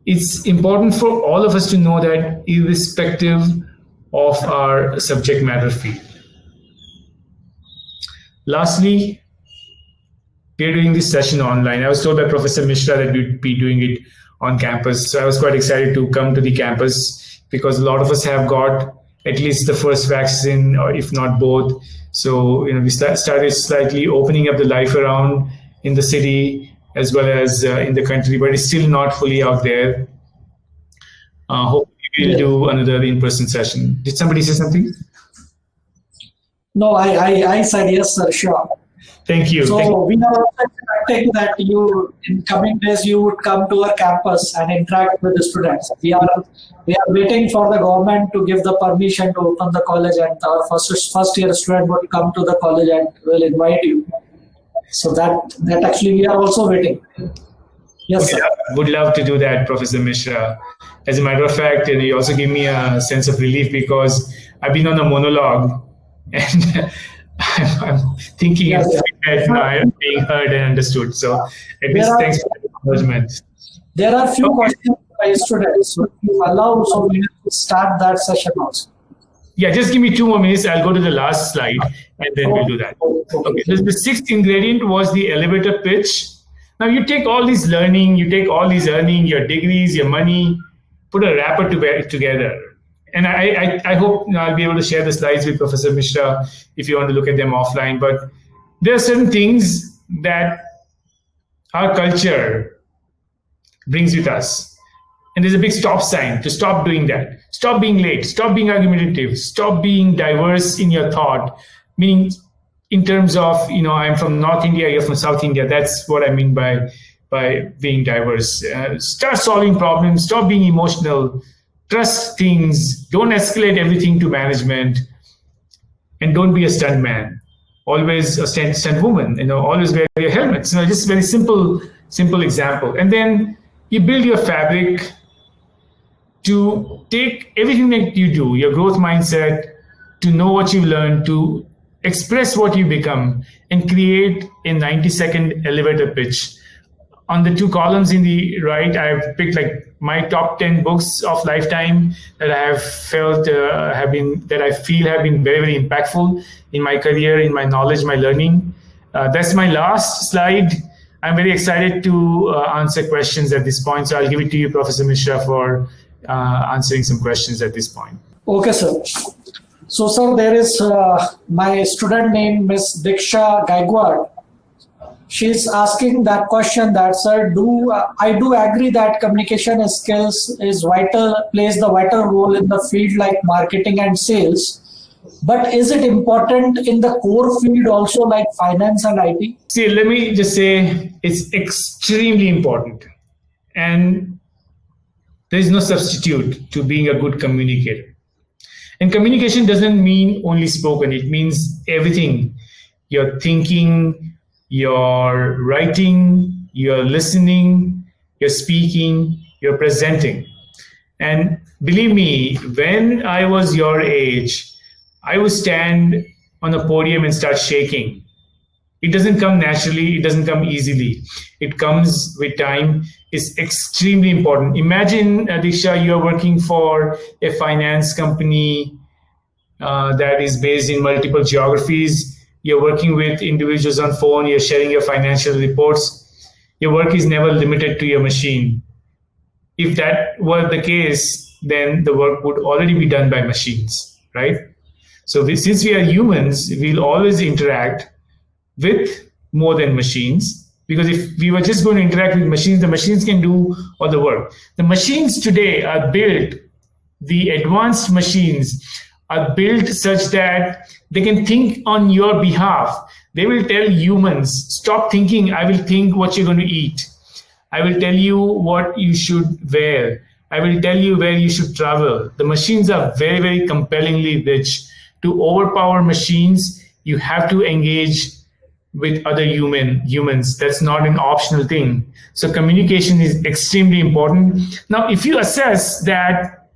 It's important for all of us to know that irrespective of our subject matter field. Lastly, we're doing this session online. I was told by Professor Mishra that we'd be doing it on campus. So I was quite excited to come to the campus because a lot of us have got at least the first vaccine, or if not both. So we started slightly opening up the life around in the city as well as in the country, but it's still not fully out there. Hopefully we'll do another in-person session. Did somebody say something?
No, I said yes, sir, sure.
Thank you.
So we are also expecting that you, in coming days, you would come to our campus and interact with the students. We are waiting for the government to give the permission to open the college, and our first year student would come to the college and will invite you. So that actually we are also waiting. Yes, sir.
Would love to do that, Professor Mishra. As a matter of fact, you also give me a sense of relief because I've been on a monologue and I'm thinking
Yes,
it's
yes.
that I'm being heard and understood. So at
There
least
are
thanks for the acknowledgement.
there are few
Okay.
questions by students. So if you allow, so we will start that session also.
Yeah, just give me 2 more minutes. I'll go to the last slide and then we'll do
Okay.
that.
Okay.
Okay, the sixth ingredient was the elevator pitch. Now you take all this learning, you take all these earning, your degrees, your money, put a wrapper together. And I hope I'll be able to share the slides with Professor Mishra if you want to look at them offline. But there are certain things that our culture brings with us. And there's a big stop sign to stop doing that. Stop being late. Stop being argumentative. Stop being diverse in your thought. Meaning, in terms of, I'm from North India, you're from South India. That's what I mean by being diverse. Start solving problems. Stop being emotional. Trust things. Don't escalate everything to management. And don't be a stunt man. Always a stunt woman. Always wear your helmets. Just very simple example. And then you build your fabric to take everything that you do, your growth mindset, to know what you learn, to express what you become, and create a 90-second elevator pitch. On the two columns in the right, I've picked like my top 10 books of lifetime that I have felt that I feel have been very, very impactful in my career, in my knowledge, my learning. That's my last slide. I'm very excited to answer questions at this point. So I'll give it to you, Professor Mishra, for answering some questions at this point.
Okay, sir. So, sir, there is my student named Miss Diksha Gaigwad. She's asking that question that, sir, I do agree that communication skills plays the vital role in the field like marketing and sales. But is it important in the core field also like finance and IT?
See, let me just say it's extremely important. And there is no substitute to being a good communicator. And communication doesn't mean only spoken, it means everything. Your thinking, your writing, your listening, your speaking, your presenting. And believe me, when I was your age, I would stand on a podium and start shaking. It doesn't come naturally, it doesn't come easily. It comes with time. It's extremely important. Imagine, Diksha, you're working for a finance company that is based in multiple geographies. You're working with individuals on phone, you're sharing your financial reports. Your work is never limited to your machine. If that were the case, then the work would already be done by machines, right? So since we are humans, we'll always interact with more than machines, because if we were just going to interact with machines, the machines can do all the work. The machines today are built, the advanced machines are built such that they can think on your behalf. They will tell humans, stop thinking, I will think what you're going to eat. I will tell you what you should wear. I will tell you where you should travel. The machines are very, very compellingly rich. To overpower machines, you have to engage with other humans. That's not an optional thing. So communication is extremely important. Now, if you assess that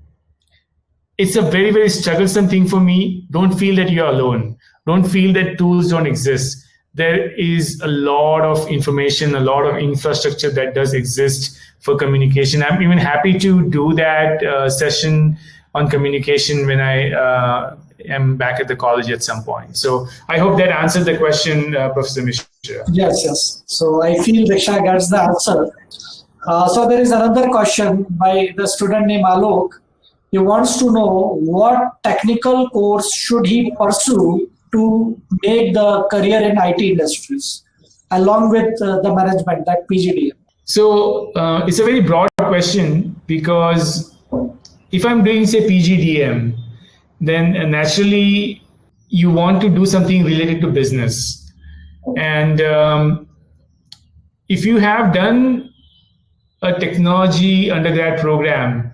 it's a very, very strugglesome thing for me, don't feel that you're alone. Don't feel that tools don't exist. There is a lot of information, a lot of infrastructure that does exist for communication. I'm even happy to do that session on communication when I am back at the college at some point. So I hope that answered the question, Professor Mishra.
Yes. So I feel Diksha gets the answer. So there is another question by the student named Alok. He wants to know what technical course should he pursue to make the career in IT industries, along with the management, that PGDM.
So it's a very broad question, because if I'm doing, say, PGDM, then naturally you want to do something related to business. And if you have done a technology undergrad program,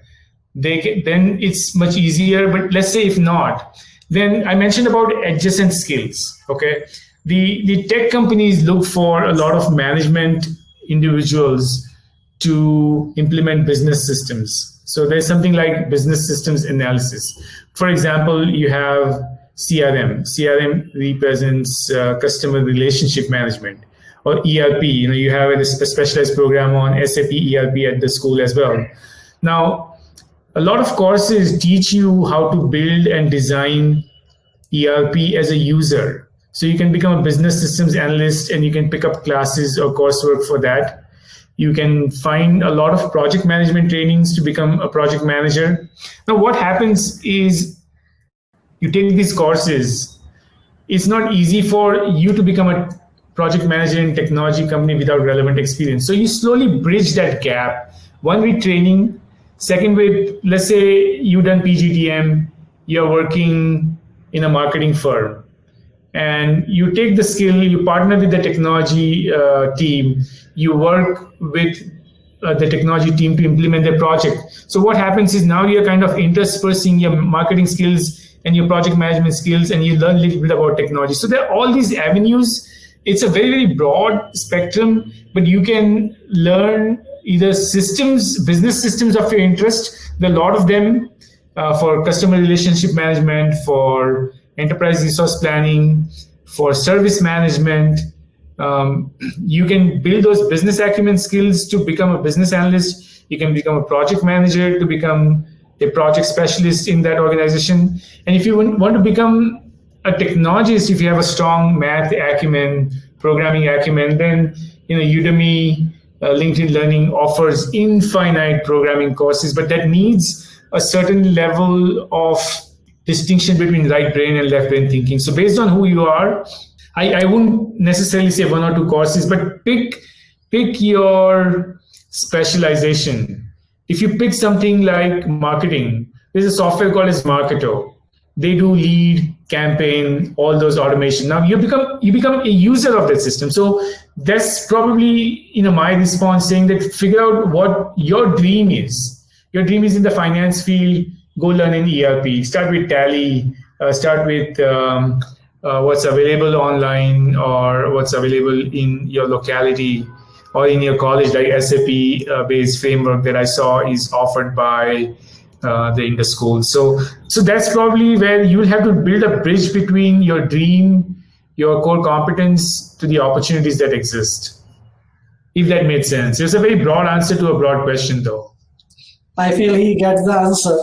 then it's much easier. But let's say if not, then I mentioned about adjacent skills. Okay, the tech companies look for a lot of management individuals to implement business systems. So there's something like business systems analysis. For example, you have CRM. CRM represents customer relationship management, or ERP. You have a specialized program on SAP ERP at the school as well. Now, a lot of courses teach you how to build and design ERP as a user. So you can become a business systems analyst and you can pick up classes or coursework for that. You can find a lot of project management trainings to become a project manager. Now, what happens is you take these courses, it's not easy for you to become a project manager in technology company without relevant experience. So you slowly bridge that gap. One with training, second with, let's say you done PGDM, you're working in a marketing firm, and you take the skill, you partner with the technology team, you work with the technology team to implement their project. So what happens is now you're kind of interspersing your marketing skills and your project management skills, and you learn a little bit about technology. So there are all these avenues. It's a very, very broad spectrum, but you can learn either systems, business systems of your interest. There are a lot of them for customer relationship management, for enterprise resource planning, for service management. You can build those business acumen skills to become a business analyst. You can become a project manager to become a project specialist in that organization. And if you want to become a technologist, if you have a strong math acumen, programming acumen, then Udemy, LinkedIn Learning offers infinite programming courses, but that needs a certain level of distinction between right brain and left brain thinking. So based on who you are, I wouldn't necessarily say one or two courses, but pick your specialization. If you pick something like marketing, there's a software called as Marketer. They do lead, campaign, all those automation. Now you become a user of that system. So that's probably my response, saying that figure out what your dream is. Your dream is in the finance field. Go learn an ERP. Start with Tally. Start with what's available online or what's available in your locality or in your college, like SAP-based framework that I saw is offered by the Indus School. So that's probably where you'll have to build a bridge between your dream, your core competence, to the opportunities that exist. If that made sense. It's a very broad answer to a broad question, though.
I feel he gets the answer.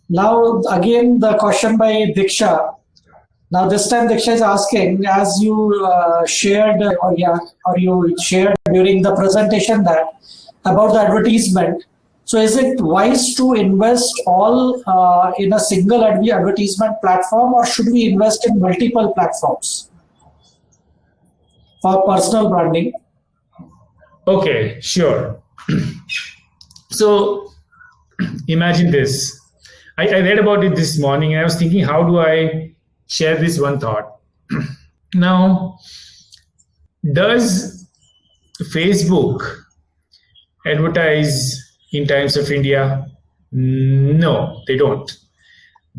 Now, again, the question by Diksha. Now, this time Diksha is asking, as you shared during the presentation that about the advertisement. So, is it wise to invest all in a single advertisement platform, or should we invest in multiple platforms for personal branding?
Okay, sure. So, imagine this. I read about it this morning, and I was thinking, how do I share this one thought? Now, does Facebook advertise in Times of India? No, they don't.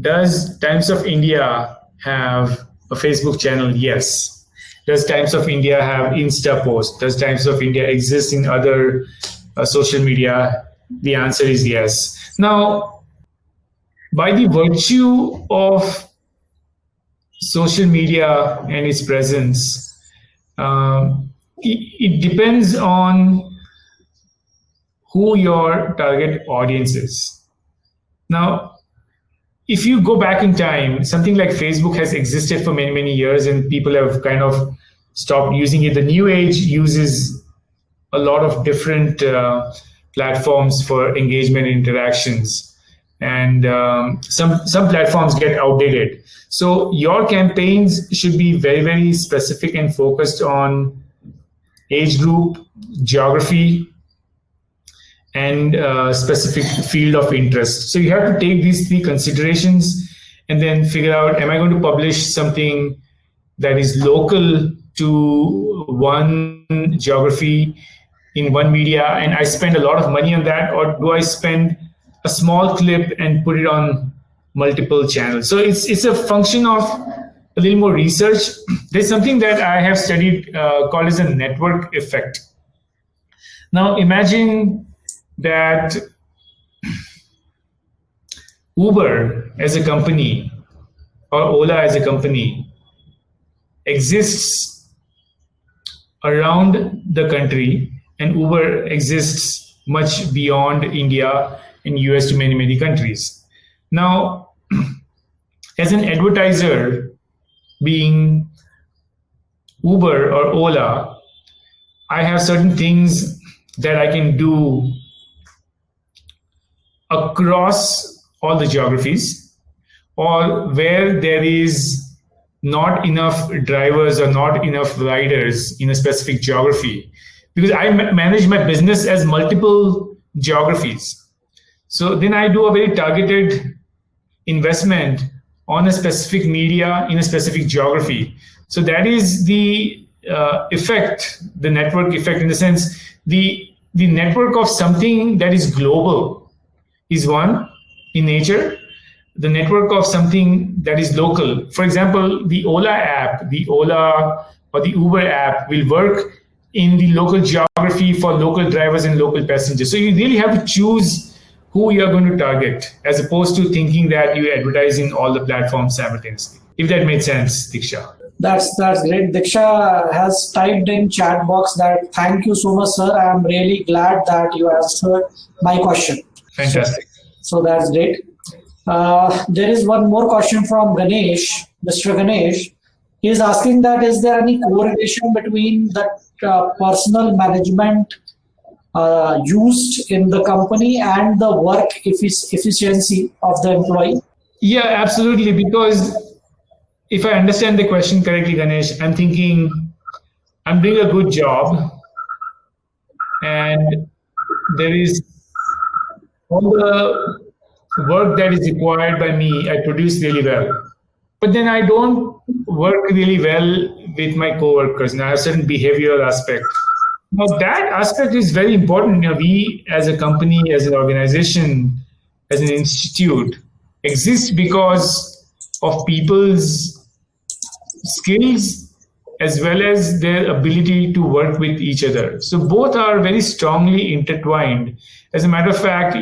Does Times of India have a Facebook channel? Yes. Does Times of India have Insta post? Does Times of India exist in other social media? The answer is yes. Now, by the virtue of social media and its presence, it depends on who your target audience is. Now, if you go back in time, something like Facebook has existed for many, many years, and people have kind of stopped using it. The new age uses a lot of different platforms for engagement and interactions. And some platforms get outdated. So your campaigns should be very, very specific and focused on age group, geography, and specific field of interest. So you have to take these three considerations and then figure out, am I going to publish something that is local to one geography in one media, and I spend a lot of money on that, or do I spend a small clip and put it on multiple channels? So it's a function of a little more research. There's something that I have studied called as a network effect. Now imagine that Uber as a company or Ola as a company exists around the country, and Uber exists much beyond India and US to many countries. Now, as an advertiser, being Uber or Ola, I have certain things that I can do across all the geographies, or where there is not enough drivers or not enough riders in a specific geography, because I manage my business as multiple geographies. So then I do a very targeted investment on a specific media in a specific geography. So that is the effect, the network effect, in the sense the network of something that is global is one in nature. The network of something that is local. For example, the Ola app, the Ola or the Uber app will work in the local geography for local drivers and local passengers. So you really have to choose who you are going to target, as opposed to thinking that you advertise in all the platforms simultaneously. If that made sense, Diksha.
That's great. Diksha has typed in chat box that thank you so much, sir. I am really glad that you answered my question.
Fantastic.
So that's great. There is one more question from Ganesh, Mr. Ganesh. He is asking that is there any correlation between the personal management used in the company and the work efficiency of the employee?
Yeah, absolutely. Because if I understand the question correctly, Ganesh, I'm thinking I'm doing a good job and there is all the work that is required by me, I produce really well. But then I don't work really well with my coworkers, and I have certain behavioral aspects. Now that aspect is very important. We as a company, as an organization, as an institute, exist because of people's skills as well as their ability to work with each other. So both are very strongly intertwined. As a matter of fact,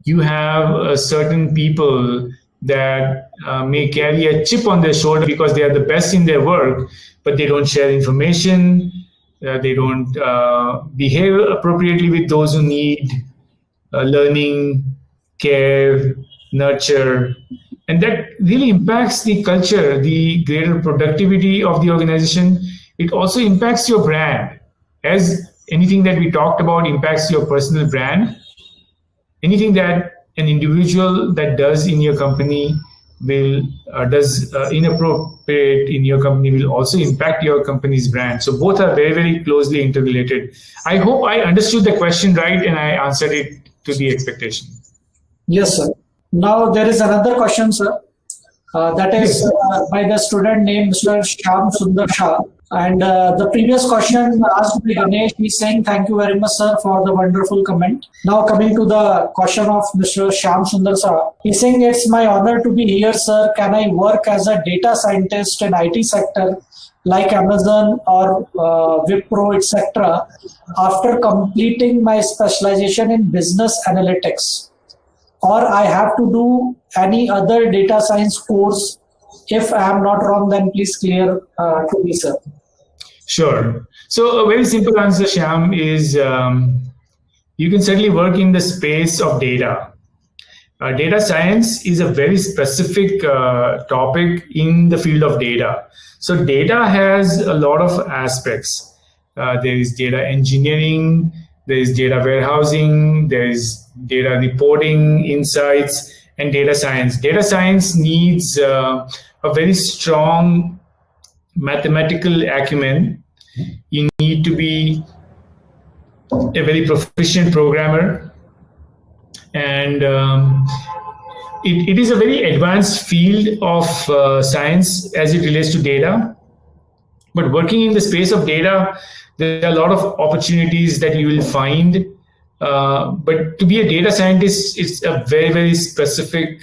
you have certain people that may carry a chip on their shoulder because they are the best in their work, but they don't share information, they don't behave appropriately with those who need learning, care, nurture. And that really impacts the culture, the greater productivity of the organization. It also impacts your brand. As anything that we talked about impacts your personal brand, anything that an individual that does in your company does inappropriate in your company will also impact your company's brand. So both are very closely interrelated. I hope I understood the question right and I answered it to the expectation.
Yes, sir. Now there is another question, sir. That is by the student named Mr. Shah. And the previous question asked by Ganesh, he's saying thank you very much, sir, for the wonderful comment. Now coming to the question of Mr. Shyam Sundar Shah, he's saying it's my honor to be here, sir. Can I work as a data scientist in IT sector like Amazon or Wipro, etc. after completing my specialization in business analytics? Or I have to do any other data science course? If I am not wrong, then please clear to me, sir.
Sure. So a very simple answer, Shyam, is you can certainly work in the space of data. Data science is a very specific topic in the field of data. So data has a lot of aspects. There is data engineering, there is data warehousing, there is data reporting, insights, and data science. Data science needs a very strong mathematical acumen. You need to be a very proficient programmer, and it is a very advanced field of science as it relates to data. But working in the space of data, there are a lot of opportunities that you will find. But to be a data scientist, it's a very specific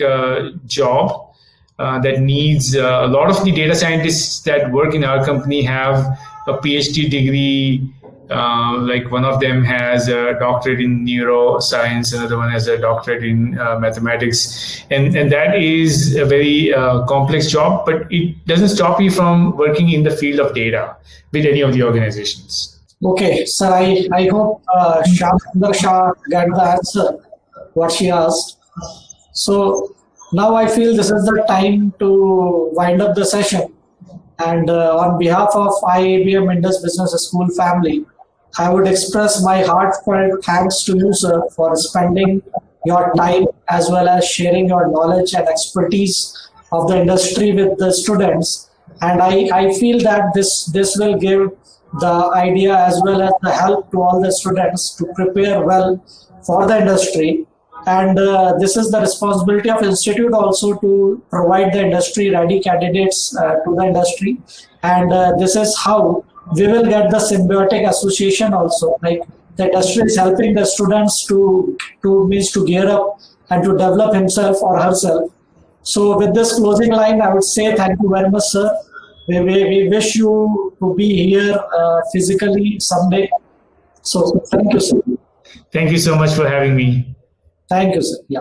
job that needs a lot of the data scientists that work in our company have a PhD degree Like one of them has a doctorate in neuroscience, another one has a doctorate in mathematics, and that is a very complex job, but it doesn't stop you from working in the field of data with any of the organizations.
Okay, sir, I hope Shah got the answer what she asked. So now I feel this is the time to wind up the session. And on behalf of IIEBM Indus Business School family, I would express my heartfelt thanks to you, sir, for spending your time as well as sharing your knowledge and expertise of the industry with the students. And I feel that this will give the idea as well as the help to all the students to prepare well for the industry. And this is the responsibility of institute also to provide the industry ready candidates to the industry. And this is how we will get the symbiotic association also. Like the industry is helping the students to gear up and to develop himself or herself. So with this closing line, I would say thank you very much, sir. We wish you to be here physically someday. So thank you, sir.
Thank you so much for having me.
Thank you, sir. Yeah.